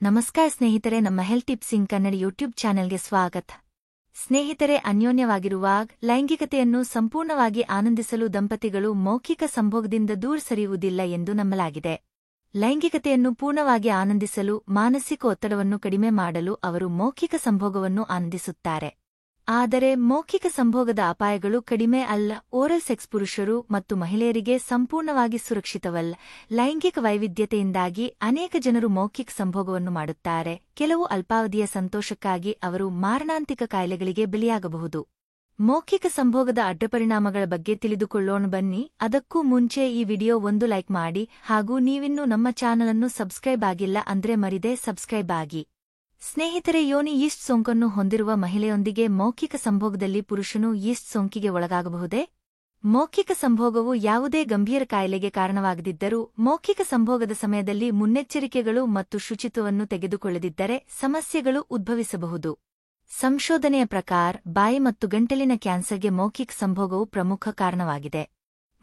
ನಮಸ್ಕಾರ ಸ್ನೇಹಿತರೆ, ನಮ್ಮ ಹೆಲ್ತ್ ಟಿಪ್ಸ್ ಇನ್ ಕನ್ನಡ ಯೂಟ್ಯೂಬ್ ಚಾನೆಲ್ಗೆ ಸ್ವಾಗತ. ಸ್ನೇಹಿತರೆ, ಅನ್ಯೋನ್ಯವಾಗಿರುವಾಗ ಲೈಂಗಿಕತೆಯನ್ನು ಸಂಪೂರ್ಣವಾಗಿ ಆನಂದಿಸಲು ದಂಪತಿಗಳು ಮೌಖಿಕ ಸಂಭೋಗದಿಂದ ದೂರ ಸರಿಯುವುದಿಲ್ಲ ಎಂದು ನಂಬಲಾಗಿದೆ. ಲೈಂಗಿಕತೆಯನ್ನು ಪೂರ್ಣವಾಗಿ ಆನಂದಿಸಲು, ಮಾನಸಿಕ ಒತ್ತಡವನ್ನು ಕಡಿಮೆ ಮಾಡಲು ಅವರು ಮೌಖಿಕ ಸಂಭೋಗವನ್ನು ಆನಂದಿಸುತ್ತಾರೆ. ಆದರೆ ಮೌಖಿಕ ಸಂಭೋಗದ ಅಪಾಯಗಳು ಕಡಿಮೆ ಅಲ್ಲ. ಓರಲ್ ಸೆಕ್ಸ್ ಪುರುಷರು ಮತ್ತು ಮಹಿಳೆಯರಿಗೆ ಸಂಪೂರ್ಣವಾಗಿ ಸುರಕ್ಷಿತವಲ್ಲ. ಲೈಂಗಿಕ ವೈವಿಧ್ಯತೆಯಿಂದಾಗಿ ಅನೇಕ ಜನರು ಮೌಖಿಕ ಸಂಭೋಗವನ್ನು ಮಾಡುತ್ತಾರೆ. ಕೆಲವು ಅಲ್ಪಾವಧಿಯ ಸಂತೋಷಕ್ಕಾಗಿ ಅವರು ಮಾರಣಾಂತಿಕ ಕಾಯಿಲೆಗಳಿಗೆ ಬಲಿಯಾಗಬಹುದು. ಮೌಖಿಕ ಸಂಭೋಗದ ಅಡ್ಡಪರಿಣಾಮಗಳ ಬಗ್ಗೆ ತಿಳಿದುಕೊಳ್ಳೋಣ ಬನ್ನಿ. ಅದಕ್ಕೂ ಮುಂಚೆ ಈ ವಿಡಿಯೋ ಒಂದು ಲೈಕ್ ಮಾಡಿ, ಹಾಗೂ ನೀವಿನ್ನೂ ನಮ್ಮ ಚಾನಲ್ ಅನ್ನು ಸಬ್ಸ್ಕ್ರೈಬ್ ಆಗಿಲ್ಲ ಅಂದ್ರೆ ಮರಿದೆ ಸಬ್ಸ್ಕ್ರೈಬ್ ಆಗಿ. ಸ್ನೇಹಿತರೆ, ಯೋನಿ ಯೀಸ್ಟ್ ಸೋಂಕನ್ನು ಹೊಂದಿರುವ ಮಹಿಳೆಯೊಂದಿಗೆ ಮೌಖಿಕ ಸಂಭೋಗದಲ್ಲಿ ಪುರುಷನು ಯೀಸ್ಟ್ ಸೋಂಕಿಗೆ ಒಳಗಾಗಬಹುದೇ? ಮೌಖಿಕ ಸಂಭೋಗವು ಯಾವುದೇ ಗಂಭೀರ ಕಾಯಿಲೆಗೆ ಕಾರಣವಾಗದಿದ್ದರೂ, ಮೌಖಿಕ ಸಂಭೋಗದ ಸಮಯದಲ್ಲಿ ಮುನ್ನೆಚ್ಚರಿಕೆಗಳು ಮತ್ತು ಶುಚಿತ್ವವನ್ನು ತೆಗೆದುಕೊಳ್ಳದಿದ್ದರೆ ಸಮಸ್ಯೆಗಳು ಉದ್ಭವಿಸಬಹುದು. ಸಂಶೋಧನೆಯ ಪ್ರಕಾರ, ಬಾಯಿ ಮತ್ತು ಗಂಟಲಿನ ಕ್ಯಾನ್ಸರ್ಗೆ ಮೌಖಿಕ ಸಂಭೋಗವು ಪ್ರಮುಖ ಕಾರಣವಾಗಿದೆ.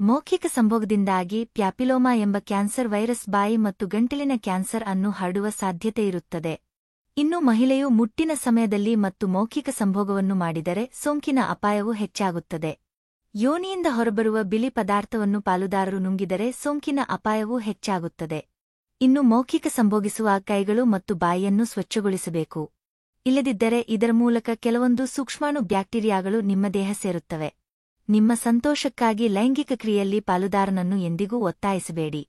ಮೌಖಿಕ ಸಂಭೋಗದಿಂದಾಗಿ ಪ್ಯಾಪಿಲೋಮಾ ಎಂಬ ಕ್ಯಾನ್ಸರ್ ವೈರಸ್ ಬಾಯಿ ಮತ್ತು ಗಂಟಲಿನ ಕ್ಯಾನ್ಸರ್ ಅನ್ನು ಹರಡುವ ಸಾಧ್ಯತೆಯಿರುತ್ತದೆ. ಇನ್ನು ಮಹಿಳೆಯು ಮುಟ್ಟಿನ ಸಮಯದಲ್ಲಿ ಮತ್ತು ಮೌಖಿಕ ಸಂಭೋಗವನ್ನು ಮಾಡಿದರೆ ಸೋಂಕಿನ ಅಪಾಯವು ಹೆಚ್ಚಾಗುತ್ತದೆ. ಯೋನಿಯಿಂದ ಹೊರಬರುವ ಬಿಳಿ ಪದಾರ್ಥವನ್ನು ಪಾಲುದಾರರು ನುಂಗಿದರೆ ಸೋಂಕಿನ ಅಪಾಯವೂ ಹೆಚ್ಚಾಗುತ್ತದೆ. ಇನ್ನು ಮೌಖಿಕ ಸಂಭೋಗಿಸುವ ಕೈಗಳು ಮತ್ತು ಬಾಯಿಯನ್ನು ಸ್ವಚ್ಛಗೊಳಿಸಬೇಕು. ಇಲ್ಲದಿದ್ದರೆ ಇದರ ಮೂಲಕ ಕೆಲವೊಂದು ಸೂಕ್ಷ್ಮಾಣು ಬ್ಯಾಕ್ಟೀರಿಯಾಗಳು ನಿಮ್ಮ ದೇಹ ಸೇರುತ್ತವೆ. ನಿಮ್ಮ ಸಂತೋಷಕ್ಕಾಗಿ ಲೈಂಗಿಕ ಕ್ರಿಯೆಯಲ್ಲಿ ಪಾಲುದಾರನನ್ನು ಎಂದಿಗೂ ಒತ್ತಾಯಿಸಬೇಡಿ.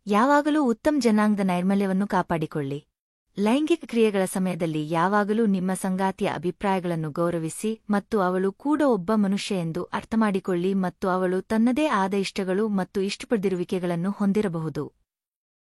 ಯಾವಾಗಲೂ ಉತ್ತಮ ಜನಾಂಗದ ನೈರ್ಮಲ್ಯವನ್ನು ಕಾಪಾಡಿಕೊಳ್ಳಿ. ಲೈಂಗಿಕ ಕ್ರಿಯೆಗಳ ಸಮಯದಲ್ಲಿ ಯಾವಾಗಲೂ ನಿಮ್ಮ ಸಂಗಾತಿಯ ಅಭಿಪ್ರಾಯಗಳನ್ನು ಗೌರವಿಸಿ ಮತ್ತು ಅವಳು ಕೂಡ ಒಬ್ಬ ಮನುಷ್ಯ ಎಂದು ಅರ್ಥಮಾಡಿಕೊಳ್ಳಿ ಮತ್ತು ಅವಳು ತನ್ನದೇ ಆದ ಇಷ್ಟಗಳು ಮತ್ತು ಇಷ್ಟಪಡದಿರುವಿಕೆಗಳನ್ನು ಹೊಂದಿರಬಹುದು.